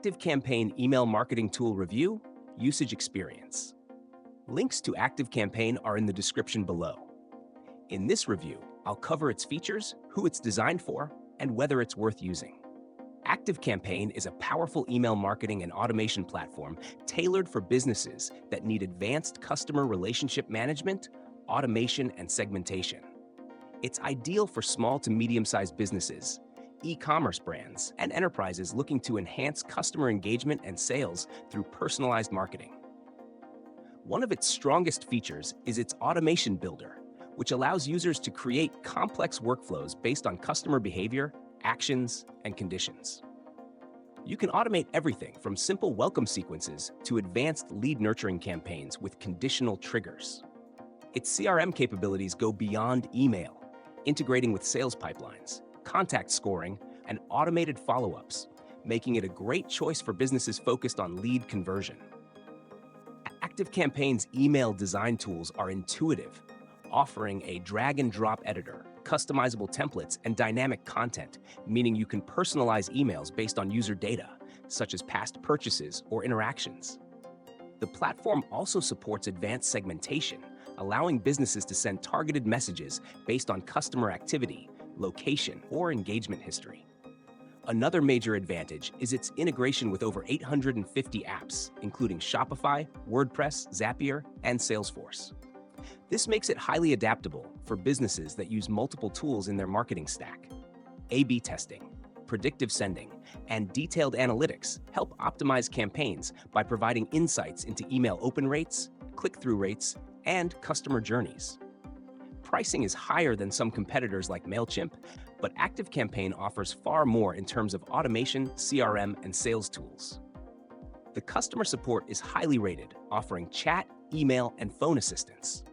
ActiveCampaign Email Marketing Tool Review, Usage Experience. Links to ActiveCampaign are in the description below. In this review, I'll cover its features, who it's designed for, and whether it's worth using. ActiveCampaign is a powerful email marketing and automation platform tailored for businesses that need advanced customer relationship management, automation, and segmentation. It's ideal for small to medium-sized businesses, e-commerce brands, and enterprises looking to enhance customer engagement and sales through personalized marketing. One of its strongest features is its automation builder, which allows users to create complex workflows based on customer behavior, actions, and conditions. You can automate everything from simple welcome sequences to advanced lead nurturing campaigns with conditional triggers. Its CRM capabilities go beyond email, integrating with sales pipelines, contact scoring, and automated follow-ups, making it a great choice for businesses focused on lead conversion. ActiveCampaign's email design tools are intuitive, offering a drag-and-drop editor, customizable templates, and dynamic content, meaning you can personalize emails based on user data, such as past purchases or interactions. The platform also supports advanced segmentation, allowing businesses to send targeted messages based on customer activity, location, or engagement history. Another major advantage is its integration with over 850 apps, including Shopify, WordPress, Zapier, and Salesforce. This makes it highly adaptable for businesses that use multiple tools in their marketing stack. A/B testing, predictive sending, and detailed analytics help optimize campaigns by providing insights into email open rates, click-through rates, and customer journeys. Pricing is higher than some competitors like MailChimp, but ActiveCampaign offers far more in terms of automation, CRM, and sales tools. The customer support is highly rated, offering chat, email, and phone assistance.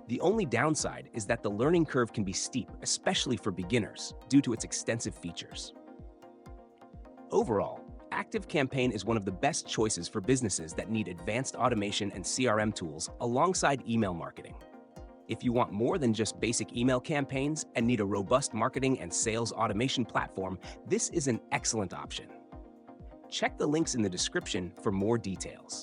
The only downside is that the learning curve can be steep, especially for beginners, due to its extensive features. Overall, ActiveCampaign is one of the best choices for businesses that need advanced automation and CRM tools alongside email marketing. If you want more than just basic email campaigns and need a robust marketing and sales automation platform, this is an excellent option. Check the links in the description for more details.